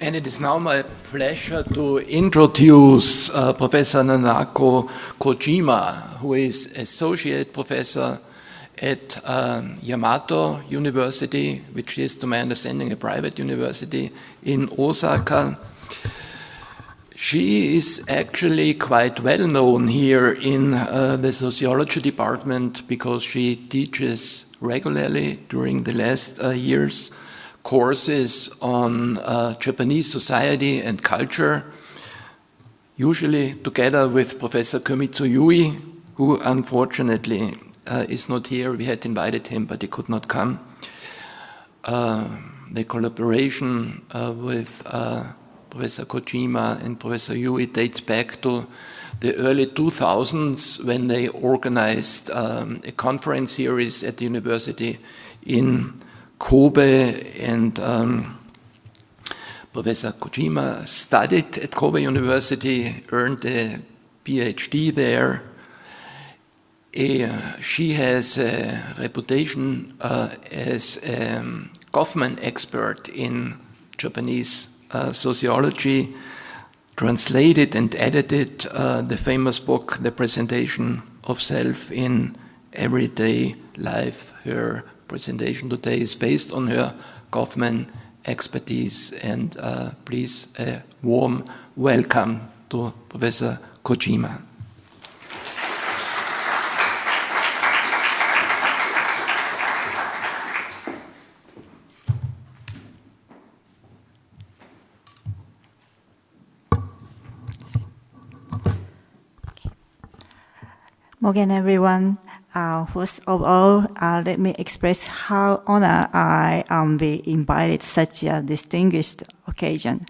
And it is now my pleasure to introduce Professor Nanako Kojima, who is Associate Professor at Yamato University, which is, to my understanding, a private university in Osaka. She is actually quite well known here in the sociology department because she teaches regularly during the last years courses on Japanese society and culture, usually together with Professor Komitsu Yui, who unfortunately is not here. We had invited him, but he could not come. The collaboration with Professor Kojima and Professor Yui dates back to the early 2000s when they organized a conference series at the university in Kobe, and Professor Kojima studied at Kobe University, earned a PhD there. She has a reputation as a Goffman expert in Japanese sociology, translated and edited the famous book, The Presentation of Self in Everyday Life. Her presentation today is based on her Goffman expertise, and please a warm welcome to Professor Kojima. Morning, everyone. First of all, let me express how honored I am be invited to such a distinguished occasion.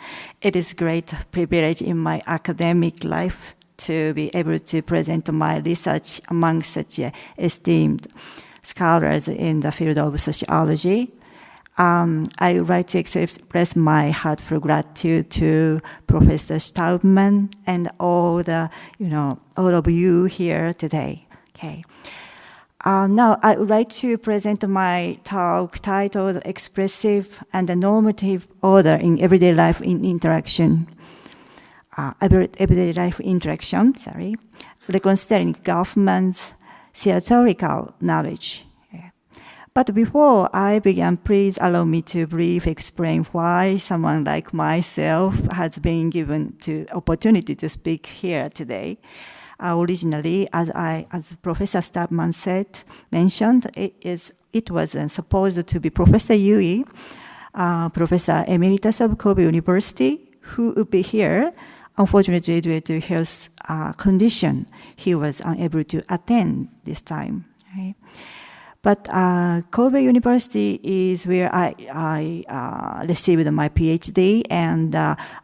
It is a great privilege in my academic life to be able to present my research among such esteemed scholars in the field of sociology. I would like to express my heartfelt gratitude to Professor Staubman and all of you here today. Okay. Now, I would like to present my talk titled Expressive and Normative Order in Everyday Life Interaction. Reconsidering Goffman's theatrical knowledge. But before I begin, please allow me to briefly explain why someone like myself has been given the opportunity to speak here today. Originally, as Professor Stabman mentioned, it was supposed to be Professor Yui, Professor Emeritus of Kobe University, who would be here. Unfortunately, due to health condition, he was unable to attend this time. Right? But Kobe University is where I received my PhD, and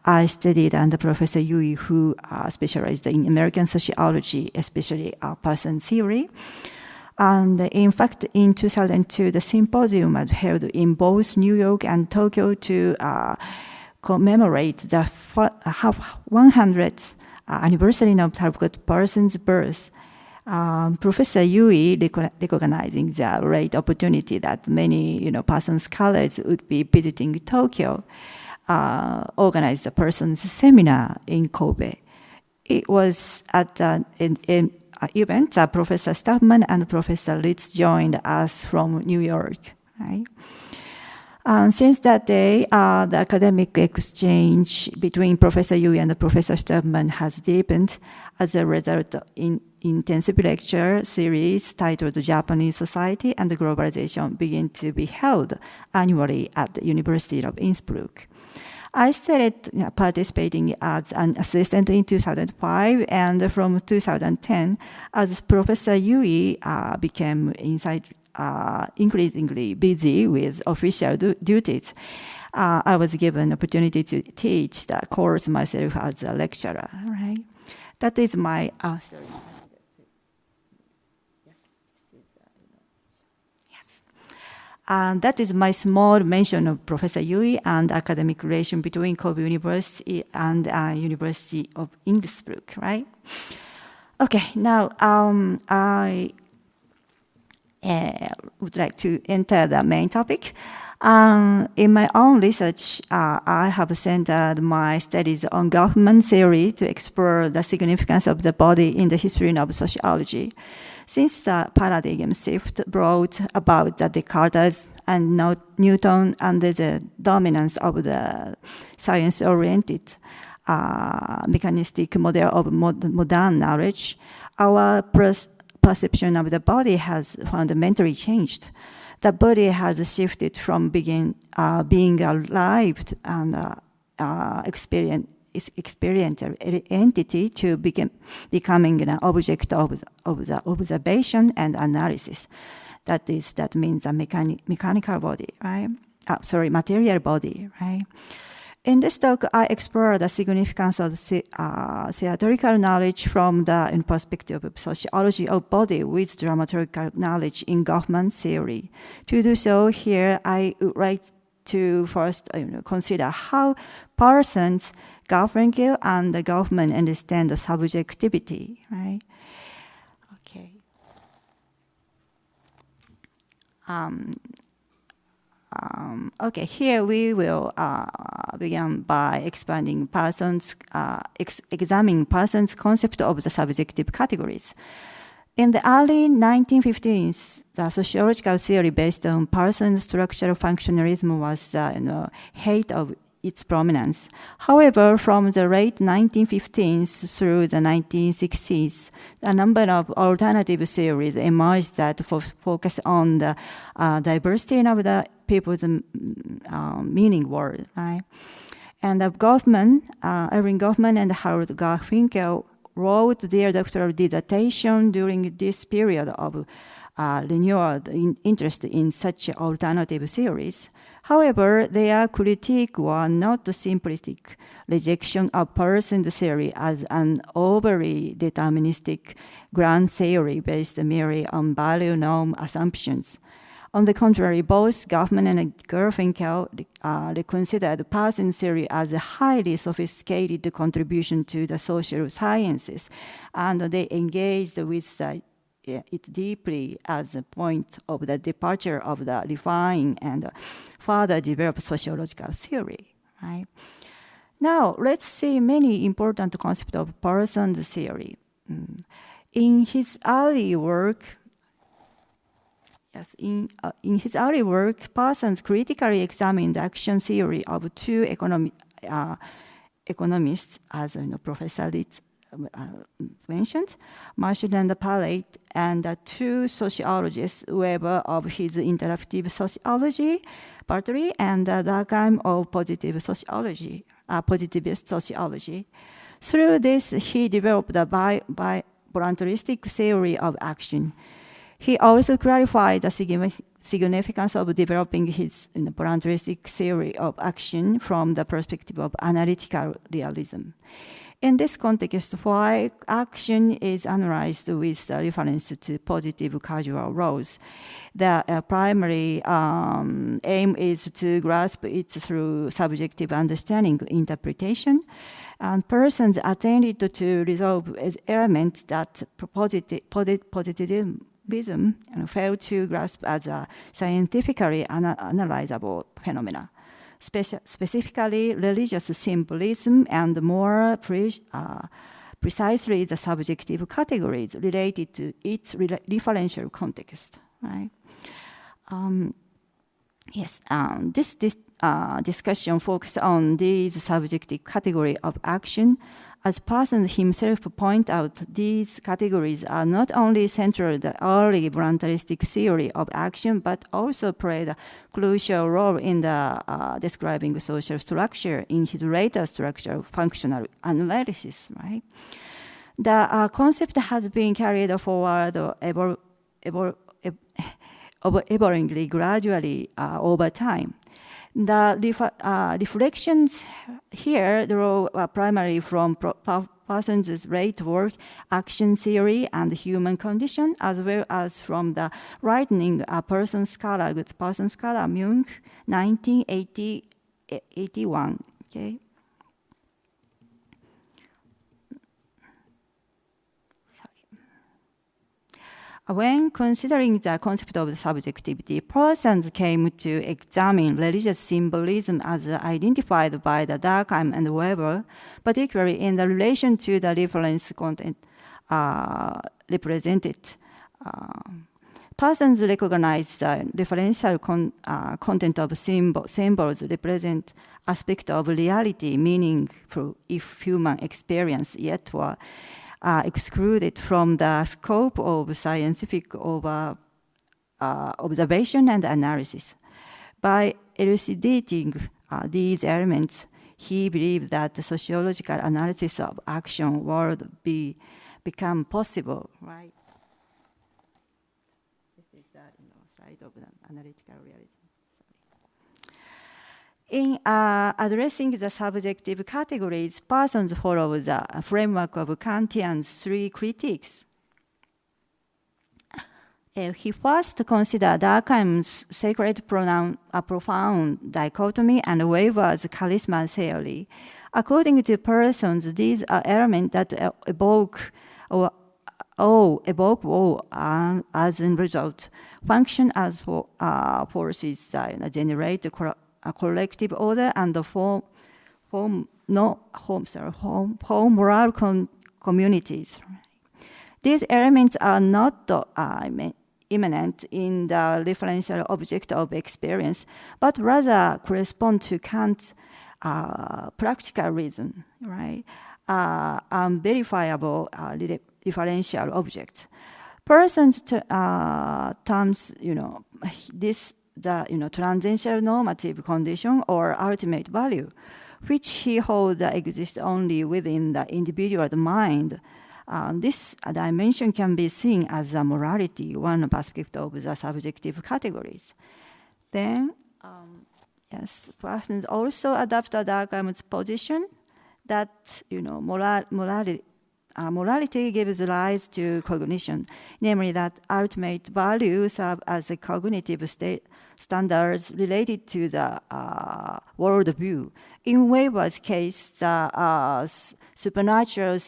I studied under Professor Yui, who specialized in American sociology, especially person theory. And in fact, in 2002, the Symposium was held in both New York and Tokyo to commemorate the 100th anniversary of Talcott Parsons' birth. Professor Yui, recognizing the great opportunity that many, Parsons scholars would be visiting Tokyo, organized a Parsons seminar in Kobe. It was at an event that Professor Staubman and Professor Litz joined us from New York. Right? Since that day, the academic exchange between Professor Yui and Professor Staubman has deepened as a result in intensive lecture series titled Japanese Society and Globalization begin to be held annually at the University of Innsbruck. I started participating as an assistant in 2005, and from 2010, as Professor Yui became increasingly busy with official duties, I was given opportunity to teach the course myself as a lecturer. Right? That is my sorry. That is my small mention of Professor Yui and academic relation between Kobe University and University of Innsbruck, right? Okay, now I would like to enter the main topic. In my own research, I have centered my studies on Goffman theory to explore the significance of the body in the history of sociology. Since the paradigm shift brought about the Descartes and Newton under the dominance of the science-oriented mechanistic model of modern knowledge, our perception of the body has fundamentally changed. The body has shifted from being alive and experiential entity to becoming an object of the observation and analysis. That means a mechanical body, right? Material body, right? In this talk, I explore the significance of theatrical knowledge from the perspective of sociology of body with dramaturgical knowledge in Goffman theory. To do so, here I would like to first consider how Parsons, Garfinkel, and Goffman understand the subjectivity, right? Okay. Okay, here we will begin by examining Parsons' concept of the subjective categories. In the early 1950s, the sociological theory based on Parsons' structural functionalism was the height of its prominence. However, from the late 1950s through the 1960s, a number of alternative theories emerged that focus on the diversity of the people's meaning world, right? And Erwin Goffman and Harold Garfinkel wrote their doctoral dissertation during this period of renewed interest in such alternative theories. However, their critique was not a simplistic rejection of Parsons' theory as an overly deterministic grand theory based merely on value norm assumptions. On the contrary, both Goffman and Garfinkel considered Parsons' theory as a highly sophisticated contribution to the social sciences, and they engaged with it deeply as a point of the departure of the refined and further developed sociological theory. Right? Now, let's see many important concepts of Parsons' theory. In his early work, Parsons critically examined the action theory of two economists, as Professor Litz mentioned, Marshall and Pallet, and two sociologists, Weber of his interactive sociology, Bartley, and Durkheim of positivist sociology. Through this, he developed the voluntaristic theory of action. He also clarified the significance of developing his voluntaristic theory of action from the perspective of analytical realism. In this context, while action is analyzed with reference to positive causal laws, the primary aim is to grasp it through subjective understanding, interpretation, and persons attended to resolve elements that positivism fail to grasp as a scientifically analyzable phenomena. Specifically, religious symbolism and more precisely the subjective categories related to its referential context. Right? This discussion focuses on these subjective category of action. As Parsons himself pointed out, these categories are not only central to the early voluntaristic theory of action, but also played a crucial role in the describing social structure in his later structural functional analysis. Right? The concept has been carried forward evolvingly gradually over time. The reflections here draw primarily from Parsons' late work, Action Theory and Human Condition, as well as from the writing Parsons Scholar, Munk, 1981. Okay. When considering the concept of subjectivity, persons came to examine religious symbolism as identified by the Durkheim and Weber, particularly in the relation to the reference content represented. Persons recognize the referential content of symbols represent aspect of reality, meaningful if human experience, yet were excluded from the scope of scientific observation and analysis. By elucidating these elements, he believed that the sociological analysis of action would become possible, right? This is the slide of the analytical realism. In addressing the subjective categories, persons follow the framework of Kantian's three critiques. He first considered Durkheim's sacred pronoun a profound dichotomy and Weber's charisma theory. According to persons, these are elements that evoke awe, and as a result, function as forces that generate a collective order and form moral communities. These elements are not immanent in the referential object of experience, but rather correspond to Kant's practical reason, right? Unverifiable referential objects. Persons terms, this the transcendental normative condition or ultimate value, which he holds exists only within the individual's mind. This dimension can be seen as a morality, one aspect of the subjective categories. Then, yes, persons also adopt Durkheim's position that morality gives rise to cognition, namely that ultimate value serve as a cognitive standards related to the worldview. In Weber's case, the supernatural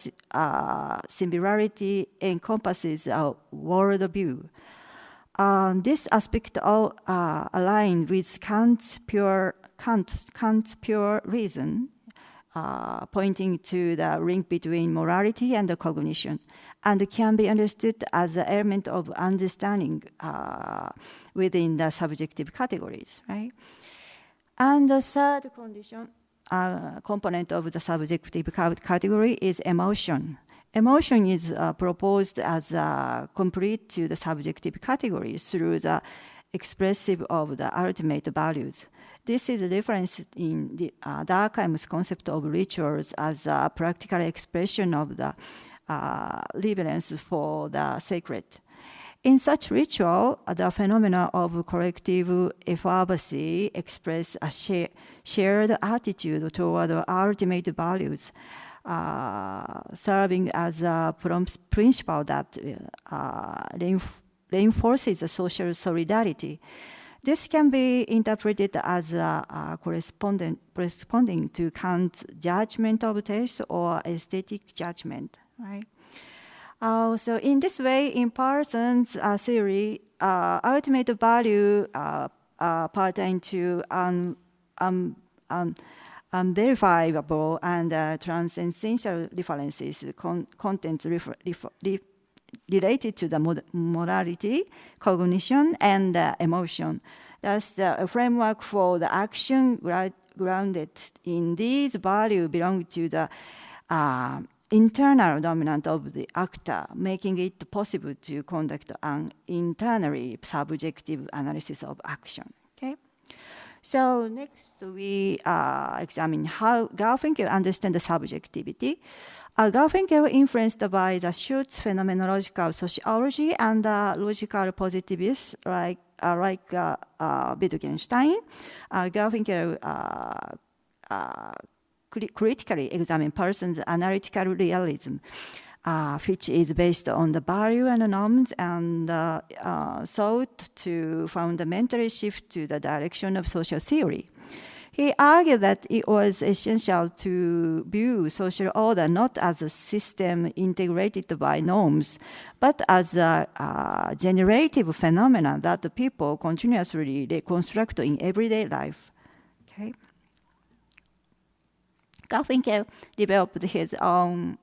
singularity encompasses a worldview. This aspect aligned with Kant's pure reason, pointing to the link between morality and the cognition, and can be understood as an element of understanding within the subjective categories, right? And the third component of the subjective category is emotion. Emotion is proposed as complete to the subjective category through the expressive of the ultimate values. This is referenced in the Durkheim's concept of rituals as a practical expression of the reverence for the sacred. In such ritual, the phenomena of collective effervescence express a shared attitude toward ultimate values, serving as a principle that reinforces the social solidarity. This can be interpreted as corresponding to Kant's judgment of taste or aesthetic judgment, right? So in this way, in Parsons' theory, ultimate value pertain to unverifiable and transcendental references, contents related to the morality, cognition, and emotion. Thus, the framework for the action grounded in these values belong to the internal dominant of the actor, making it possible to conduct an internally subjective analysis of action. Okay. So next we examine how Garfinkel understands the subjectivity. Garfinkel, influenced by the Schutz phenomenological sociology and logical positivists like Wittgenstein, Garfinkel critically examined Parsons' analytical realism, which is based on the value and norms, and sought to fundamentally shift to the direction of social theory. He argued that it was essential to view social order not as a system integrated by norms, but as a generative phenomenon that the people continuously reconstruct in everyday life. Okay. Garfinkel developed his own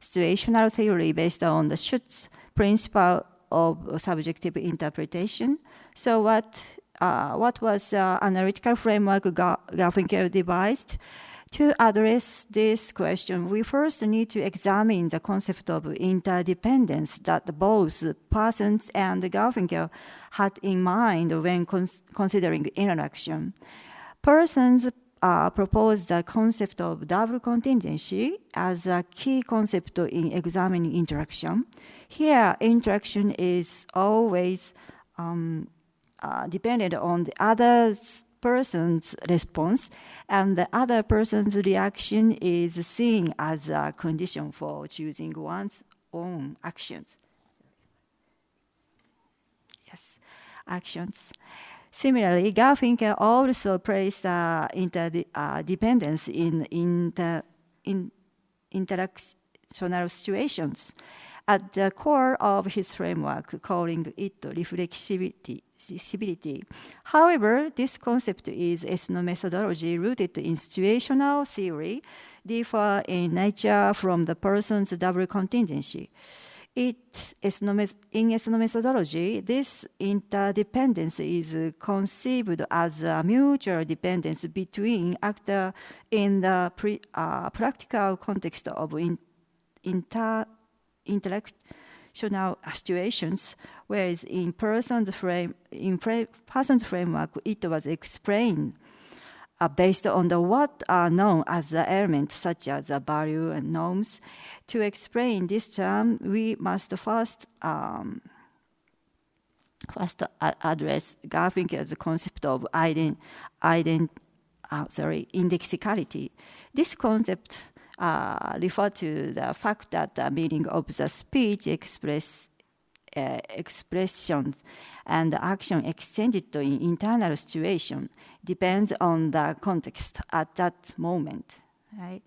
situational theory based on the Schutz principle of subjective interpretation. So what was the analytical framework Garfinkel devised? To address this question, we first need to examine the concept of interdependence that both Parsons and Garfinkel had in mind when considering interaction. Parsons proposed the concept of double contingency as a key concept in examining interaction. Here, interaction is always dependent on the other person's response, and the other person's reaction is seen as a condition for choosing one's own actions. Yes, actions. Similarly, Garfinkel also placed interdependence in interactional situations at the core of his framework, calling it reflexivity. However, this concept is ethnomethodology rooted in situational theory, differ in nature from the person's double contingency. In ethnomethodology, this interdependence is conceived as a mutual dependence between actors in the practical context of interactional situations, whereas in Parsons' framework, it was explained based on what are known as the elements such as the value and norms. To explain this term, we must first address Garfinkel's concept of indexicality. This concept refers to the fact that the meaning of the speech expressions and action exchanged in internal situation depends on the context at that moment. Right?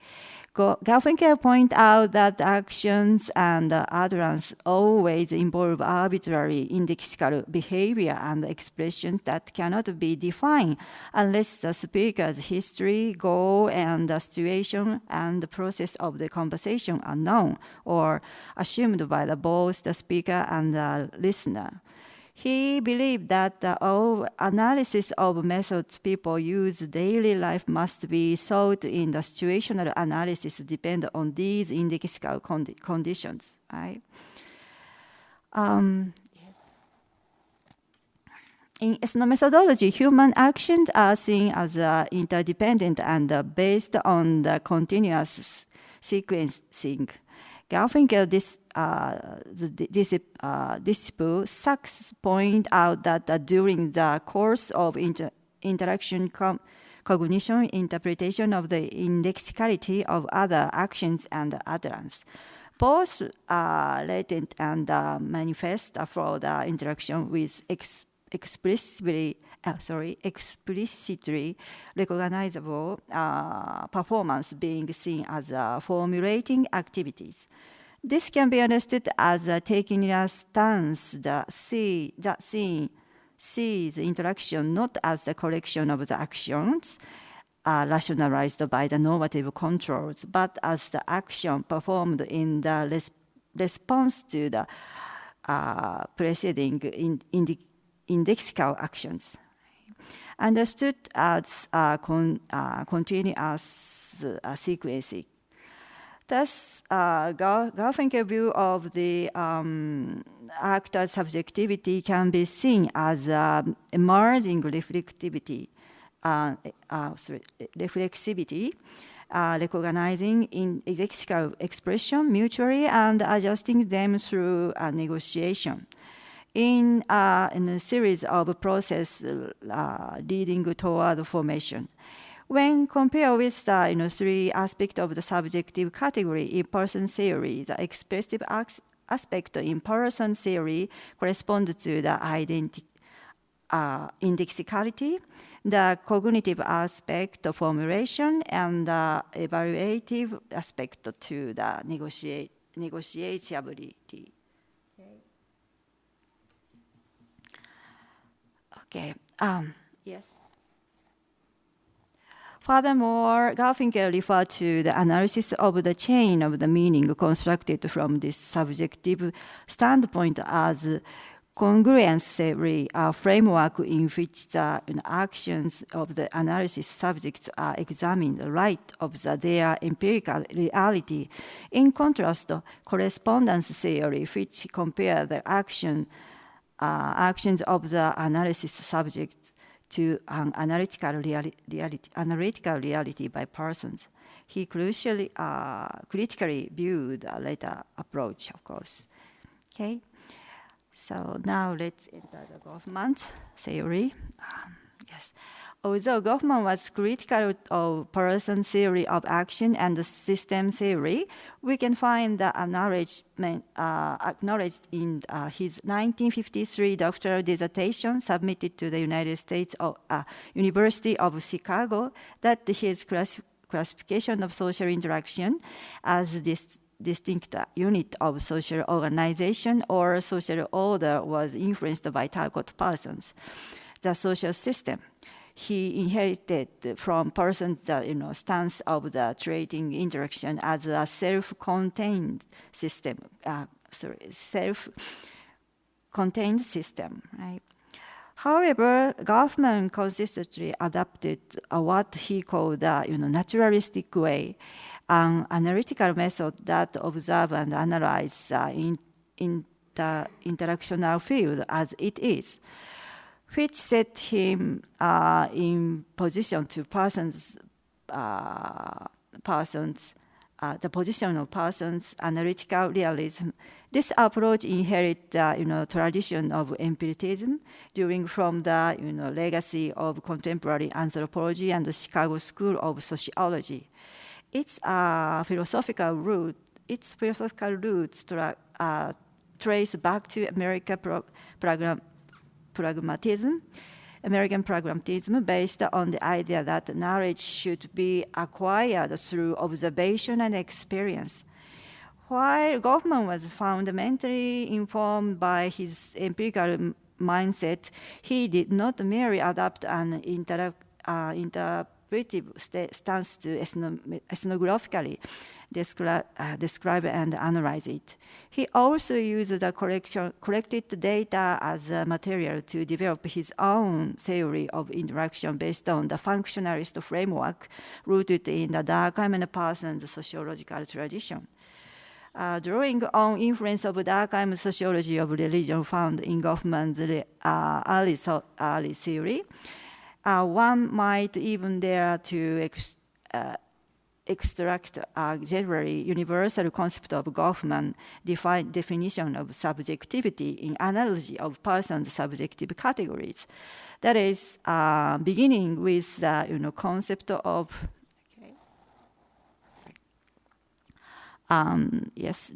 Garfinkel points out that actions and utterance always involve arbitrary indexical behavior and expressions that cannot be defined unless the speaker's history, goal, and the situation and the process of the conversation are known or assumed by both the speaker and the listener. He believed that all analysis of methods people use daily life must be sought in the situational analysis depend on these indexical conditions. Right? In ethnomethodology, human actions are seen as interdependent and based on the continuous sequencing. Garfinkel, disciple Sachs point out that during the course of interaction, cognition, interpretation of the indexicality of other actions and utterance, both are latent and manifest for the interaction with explicitly recognizable performance being seen as formulating activities. This can be understood as taking a stance that sees interaction not as the collection of the actions rationalized by the normative controls, but as the action performed in the response to the preceding indexical actions. Understood as continuous sequencing. Thus, Garfinkel's view of the actor's subjectivity can be seen as emerging reflexivity, recognizing indexical expression mutually and adjusting them through negotiation. In a series of processes leading toward formation. When compared with the three aspects of the subjective category in person theory, the expressive aspect in person theory corresponds to the indexicality, the cognitive aspect of formulation and the evaluative aspect to the negotiability. Okay. Yes. Furthermore, Garfinkel referred to the analysis of the chain of the meaning constructed from this subjective standpoint as congruence theory, a framework in which the actions of the analysis subjects are examined in light of their empirical reality. In contrast, correspondence theory, which compares the actions of the analysis subjects to an analytical reality by persons. He critically viewed a later approach, of course. Okay. So now let's enter the Goffman's theory. Yes. Although Goffman was critical of person theory of action and the system theory, we can find the acknowledged in his 1953 doctoral dissertation submitted to the United States University of Chicago that his classification of social interaction as this distinct unit of social organization or social order was influenced by Talcott Parsons, the social system. He inherited from Parsons the stance of the trading interaction as a self-contained system. Self-contained system, right? However, Goffman consistently adopted what he called the naturalistic way, an analytical method that observes and analyzes in the interactional field as it is, which set him in position to the position of Parsons' analytical realism. This approach inherits the tradition of empiricism from the legacy of contemporary anthropology and the Chicago School of Sociology. Its philosophical roots trace back to American pragmatism based on the idea that knowledge should be acquired through observation and experience. While Goffman was fundamentally informed by his empirical mindset, he did not merely adopt an interpretive stance to ethnographically describe and analyze it. He also used the collected data as a material to develop his own theory of interaction based on the functionalist framework rooted in the Durkheim and Parsons sociological tradition. Drawing on influence of Durkheim's sociology of religion found in Goffman's early theory, one might even dare to extract a generally universal concept of Goffman's definition of subjectivity in analogy of Parsons' subjective categories. That is, beginning with the concept of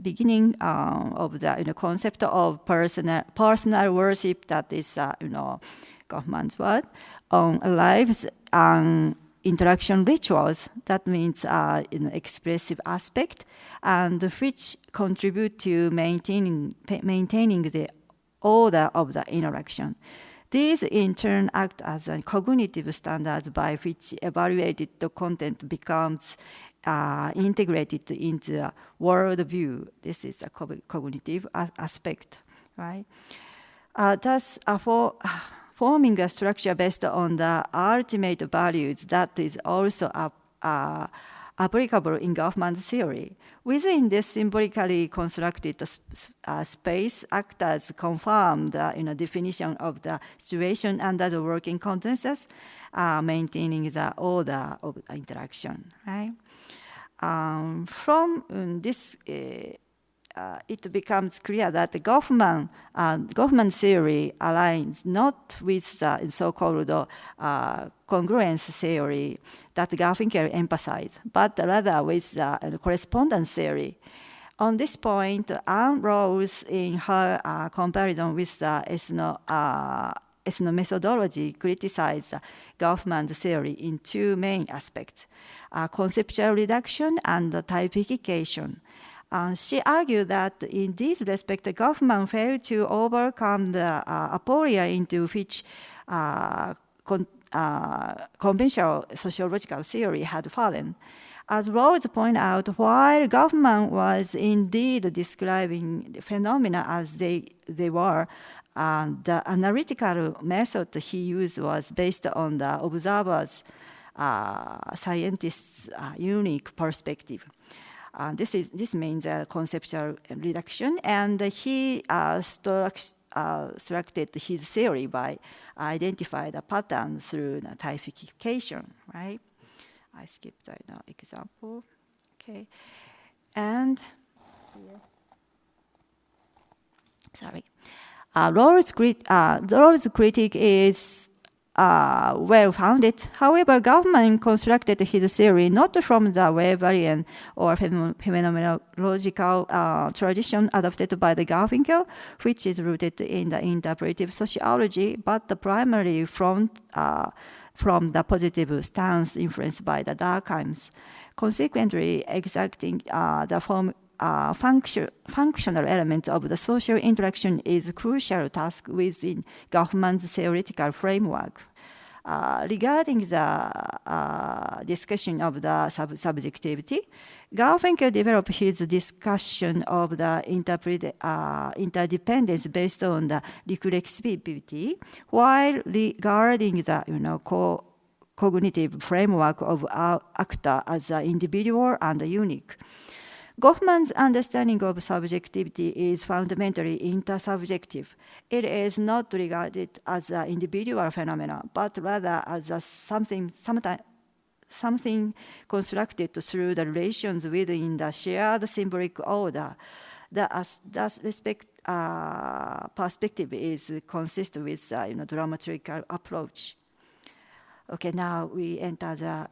beginning of the concept of personal worship. That is Goffman's word on lives and interaction rituals. That means expressive aspect, and which contribute to maintaining the order of the interaction. These in turn act as a cognitive standards by which evaluated content becomes integrated into a worldview. This is a cognitive aspect, right? Thus, forming a structure based on the ultimate values that is also applicable in Goffman's theory. Within this symbolically constructed space, actors confirm the definition of the situation under the working consensus, maintaining the order of interaction, right? From this, it becomes clear that the Goffman theory aligns not with the so-called congruence theory that Garfinkel emphasized, but rather with the correspondence theory. On this point, Anne Rose, in her comparison with the ethnomethodology criticized Goffman's theory in two main aspects, conceptual reduction and typification. She argued that in this respect, Goffman failed to overcome the aporia into which conventional sociological theory had fallen. As Rawls pointed out, while Goffman was indeed describing the phenomena as they were, the analytical method he used was based on the observer's scientist's unique perspective. This means conceptual reduction, and he structured his theory by identifying the pattern through the typification, right? I skipped right now example. Okay, and yes, sorry. Rawls' critique is well-founded. However, Goffman constructed his theory not from the Weberian or phenomenological tradition adopted by the Garfinkel, which is rooted in the interpretive sociology, but primarily from the positive stance influenced by the Durkheim's. Consequently, exacting the functional element of the social interaction is a crucial task within Goffman's theoretical framework. Regarding the discussion of the subjectivity, Garfinkel developed his discussion of the interdependence based on the reflexivity, while regarding the cognitive framework of actor as an individual and unique. Goffman's understanding of subjectivity is fundamentally intersubjective. It is not regarded as an individual phenomenon, but rather as something constructed through the relations within the shared symbolic order. That perspective is consistent with the dramaturgical approach. Okay, now we enter the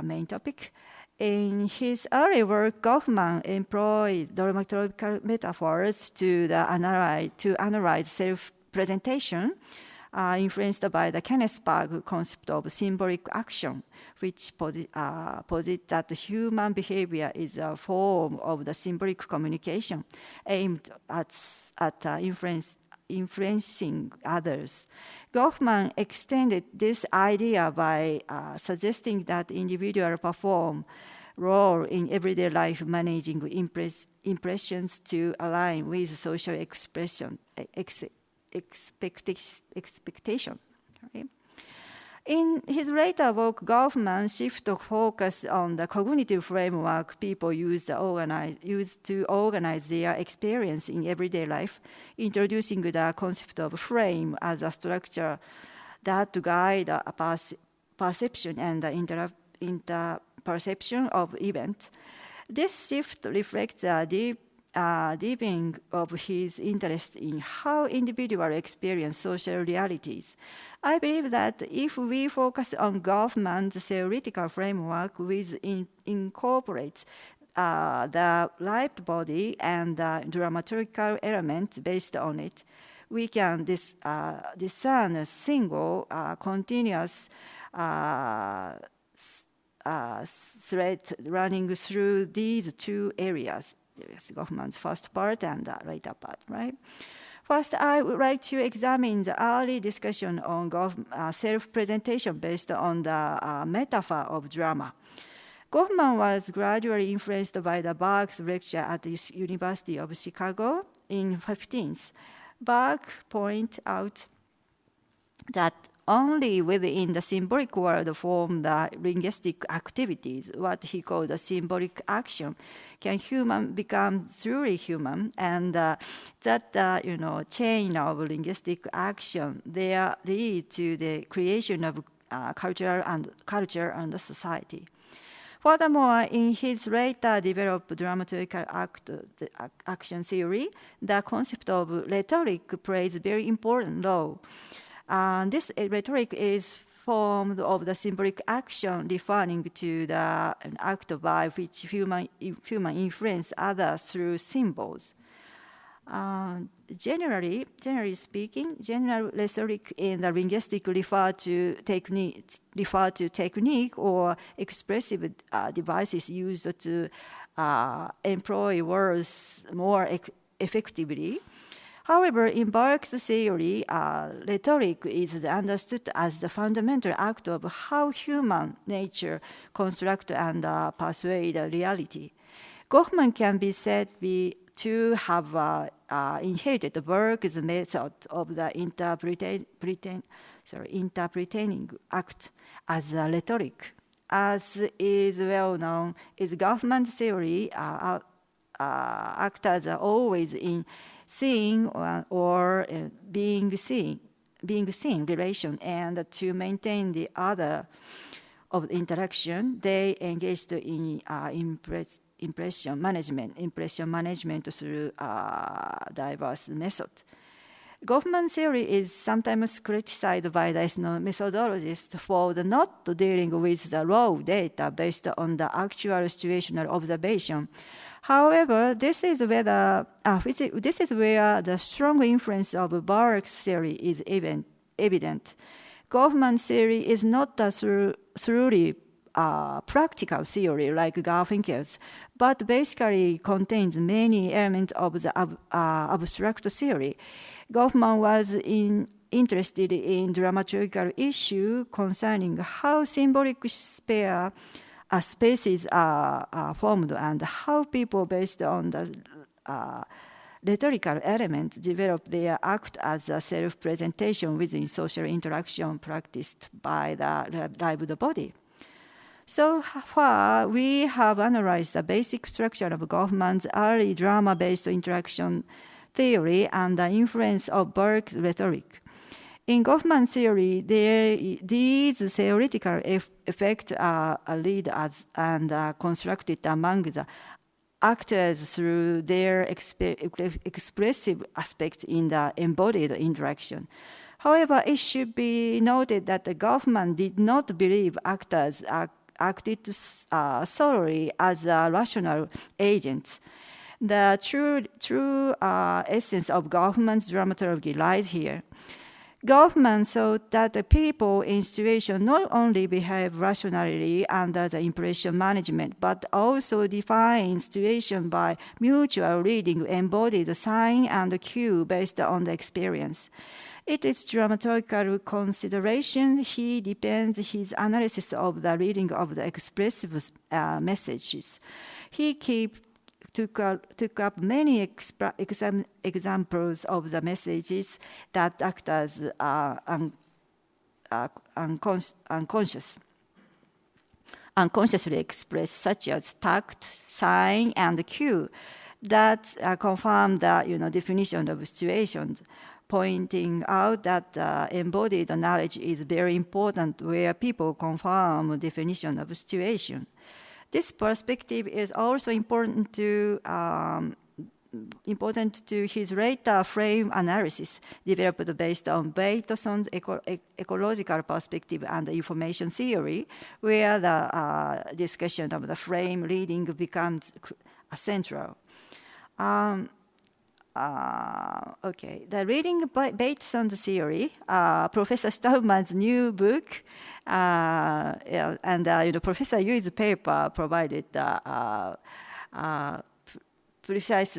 main topic. In his early work, Goffman employed dramaturgical metaphors to analyze self-presentation, influenced by the Kenneth-Berg concept of symbolic action, which posits that human behavior is a form of the symbolic communication aimed at influencing others. Goffman extended this idea by suggesting that individuals perform role in everyday life, managing impressions to align with social expectation. Okay. In his later work, Goffman shifted focus on the cognitive framework people use to organize their experience in everyday life, introducing the concept of frame as a structure that guide perception and the interperception of events. This shift reflects a deepening of his interest in how individuals experience social realities. I believe that if we focus on Goffman's theoretical framework, which incorporates the lived body and the dramaturgical elements based on it, we can discern a single continuous thread running through these two areas. Yes, Goffman's first part and the later part, right? First, I would like to examine the early discussion on self-presentation based on the metaphor of drama. Goffman was gradually influenced by the Berg's lecture at the University of Chicago in 15th. Berg pointed out that only within the symbolic world form the linguistic activities, what he called the symbolic action, can human become truly human, and that chain of linguistic action there lead to the creation of culture and society. Furthermore, in his later developed dramaturgical action theory, the concept of rhetoric plays a very important role. This rhetoric is formed of the symbolic action referring to the act by which human influence others through symbols. Generally speaking, general rhetoric in the linguistic refer to technique or expressive devices used to employ words more effectively. However, in Burke's theory, rhetoric is understood as the fundamental act of how human nature construct and persuade reality. Goffman can be said to have inherited Burke's method of the interpreting act as a rhetoric. As is well known, is Goffman's theory, actors are always in seeing or being seen relation, and to maintain the other of the interaction, they engaged in impression management through diverse methods. Goffman's theory is sometimes criticized by the ethnomethodologists for the not dealing with the raw data based on the actual situational observation. However, this is where the strong influence of Burke's theory is evident. Goffman's theory is not a thoroughly practical theory like Garfinkel's, but basically contains many elements of the abstract theory. Goffman was interested in dramaturgical issue concerning how symbolic spaces are formed and how people based on the rhetorical elements develop their act as a self-presentation within social interaction practiced by the lived body. So far, we have analyzed the basic structure of Goffman's early drama-based interaction theory and the influence of Burke's rhetoric. In Goffman's theory, these theoretical effects are lead as and constructed among the actors through their expressive aspects in the embodied interaction. However, it should be noted that Goffman did not believe actors acted solely as rational agents. The true essence of Goffman's dramaturgy lies here. Goffman thought that the people in situation not only behave rationally under the impression management, but also define situation by mutual reading embodied sign and cue based on the experience. It is dramaturgical consideration. He depends his analysis of the reading of the expressive messages. He took up many examples of the messages that actors are unconsciously express, such as tact, sign, and cue, that confirm the definition of situations, pointing out that embodied knowledge is very important where people confirm definition of situation. This perspective is also important to his later frame analysis, developed based on Bateson's ecological perspective and information theory, where the discussion of the frame reading becomes central. The reading Bateson's theory, Professor Staubman's new book, and Professor Yui's paper provided precise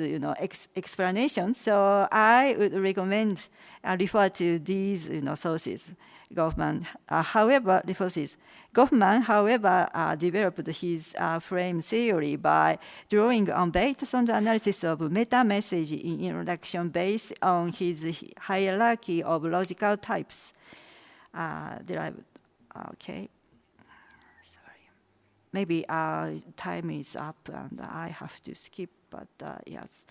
explanation. So I would recommend refer to these sources. Goffman, however, developed his frame theory by drawing on Bateson's analysis of meta-message in interaction based on his hierarchy of logical types. Okay. Sorry. Maybe time is up and I have to skip, but yes.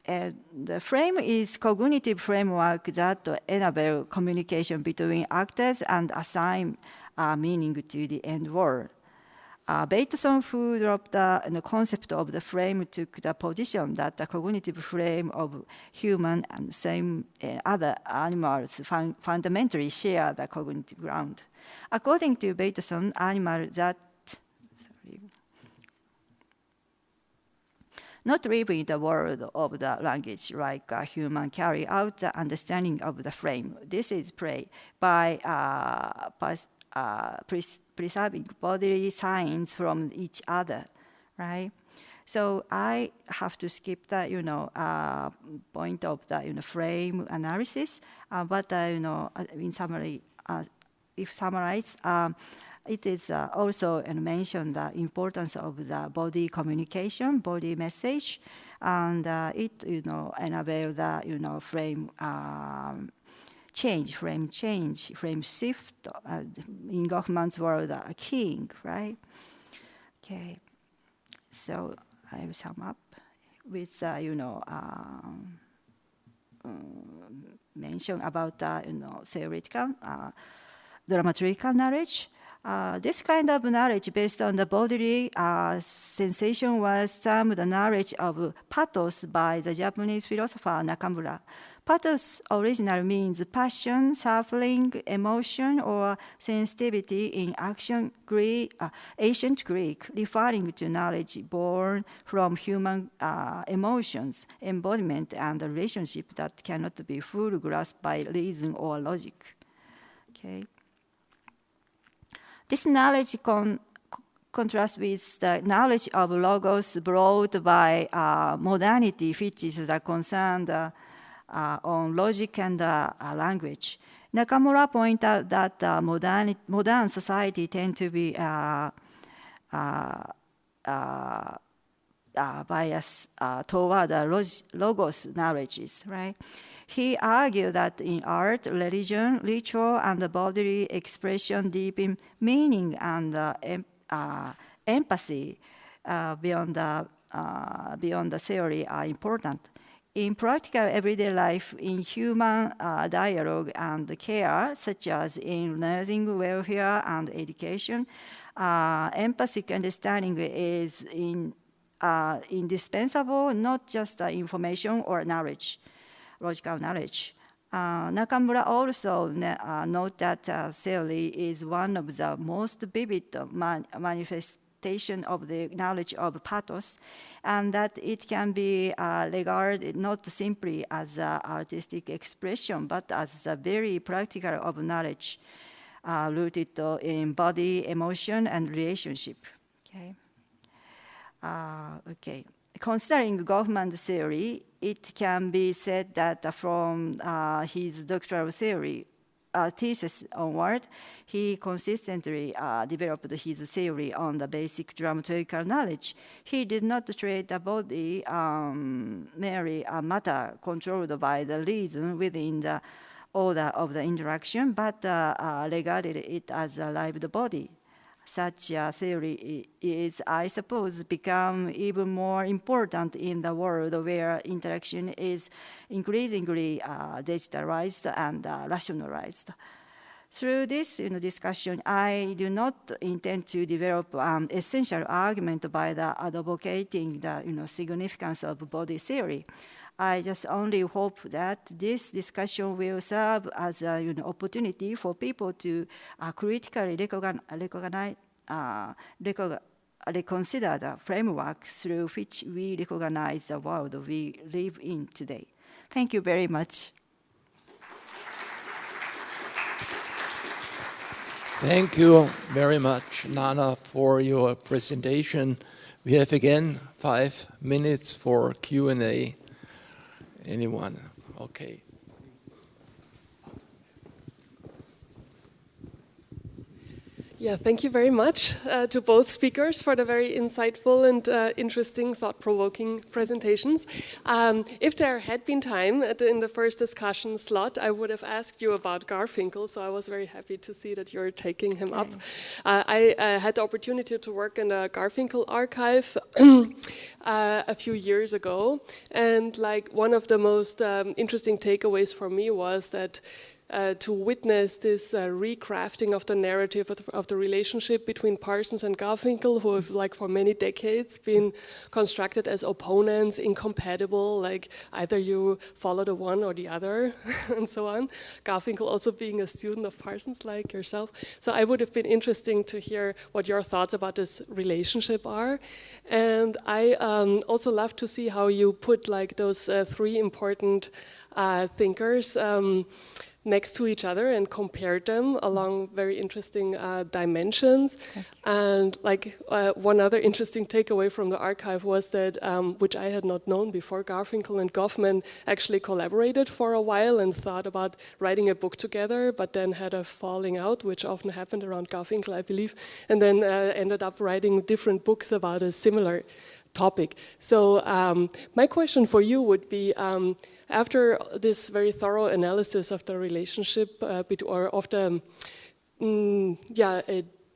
And the frame is cognitive framework that enable communication between actors and assign meaning to the end word. Bateson, who dropped the concept of the frame, took the position that the cognitive frame of human and same other animals fundamentally share the cognitive ground. According to Bateson, not live in the world of the language like a human carry out the understanding of the frame. This is play by preserving bodily signs from each other, right? So I have to skip the point of the frame analysis, but in summary, if summarized, it is also mentioned the importance of the body communication, body message, and it enable the frame change, frame shift. In Goffman's world, a king, right? Okay, so I will sum up with mention about theoretical, dramaturgical knowledge. This kind of knowledge based on the bodily sensation was termed the knowledge of pathos by the Japanese philosopher Nakamura. Pathos originally means passion, suffering, emotion, or sensitivity in ancient Greek, referring to knowledge born from human emotions, embodiment, and a relationship that cannot be fully grasped by reason or logic. Okay. This knowledge contrasts with the knowledge of logos brought by modernity, which is concerned on logic and language. Nakamura pointed out that modern society tend to be biased toward logos knowledges, right? He argued that in art, religion, ritual, and bodily expression deepen meaning and empathy beyond the theory are important. In practical everyday life, in human dialogue and care, such as in nursing, welfare, and education, empathic understanding is indispensable, not just information or knowledge, logical knowledge. Nakamura also noted that theory is one of the most vivid manifestation of the knowledge of pathos, and that it can be regarded not simply as an artistic expression, but as a very practical of knowledge rooted in body, emotion, and relationship. Okay. Okay. Considering Goffman's theory, it can be said that from his doctoral thesis onward, he consistently developed his theory on the basic dramaturgical knowledge. He did not treat the body merely a matter controlled by the reason within the order of the interaction, but regarded it as a lived body. Such a theory is, I suppose, become even more important in the world where interaction is increasingly digitalized and rationalized. Through this discussion, I do not intend to develop an essential argument by advocating the significance of body theory. I just only hope that this discussion will serve as an opportunity for people to critically reconsider the framework through which we recognize the world we live in today. Thank you very much. Thank you very much, Nana, for your presentation. We have again 5 minutes for Q&A. Anyone? Okay. Yeah, thank you very much to both speakers for the very insightful and interesting, thought-provoking presentations. If there had been time in the first discussion slot, I would have asked you about Garfinkel, so I was very happy to see that you're taking him up. I had the opportunity to work in the Garfinkel archive a few years ago, and like one of the most interesting takeaways for me was that to witness this recrafting of the narrative of the relationship between Parsons and Garfinkel, who have, like, for many decades been constructed as opponents, incompatible, like either you follow the one or the other, and so on. Garfinkel also being a student of Parsons, like yourself. So I would have been interesting to hear what your thoughts about this relationship are. And I also love to see how you put, like, those three important thinkers next to each other and compared them along very interesting dimensions. And like one other interesting takeaway from the archive was that, which I had not known before, Garfinkel and Goffman actually collaborated for a while and thought about writing a book together, but then had a falling out, which often happened around Garfinkel, I believe, and then ended up writing different books about a similar topic. So my question for you would be, after this very thorough analysis of the relationship or of the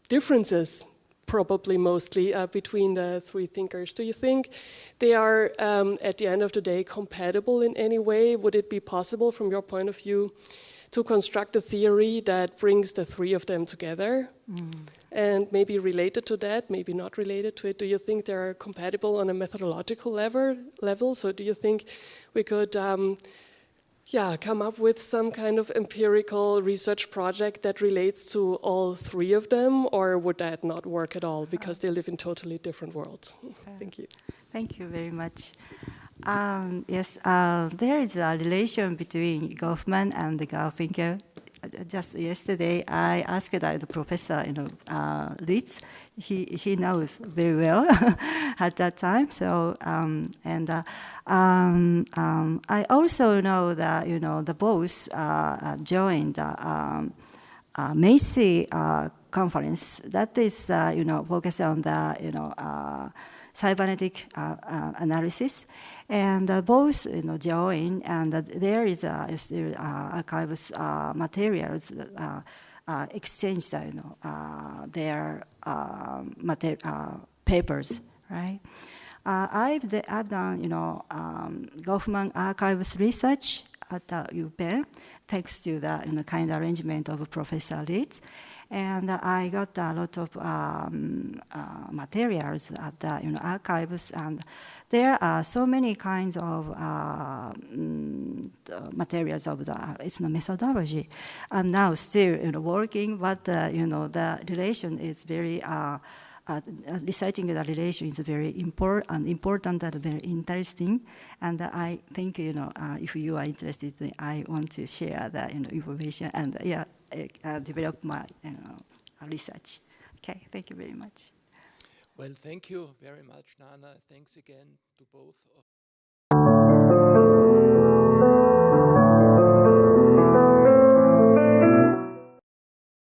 differences, probably mostly, between the three thinkers, do you think they are, at the end of the day, compatible in any way? Would it be possible, from your point of view, to construct a theory that brings the three of them together? And maybe related to that, maybe not related to it, do you think they're compatible on a methodological level? So do you think we could come up with some kind of empirical research project that relates to all three of them, or would that not work at all because they live in totally different worlds? Thank you. Thank you very much. Yes, there is a relation between Goffman and Garfinkel. Just yesterday, I asked the professor, Litz. He knows very well at that time. So, I also know that the both joined Macy conference. That is focused on the cybernetic analysis. And both join, and there is still archives materials exchanged their papers, right? I've done Goffman archives research at UPenn, thanks to the kind arrangement of Professor Litz. And I got a lot of materials at the archives, and there are so many kinds of materials of the methodology. I'm now still working, but the relation is very researching the relation is very important and very interesting. And I think if you are interested, I want to share the information and develop my research. Okay, thank you very much. Well, thank you very much, Nana. Thanks again to both.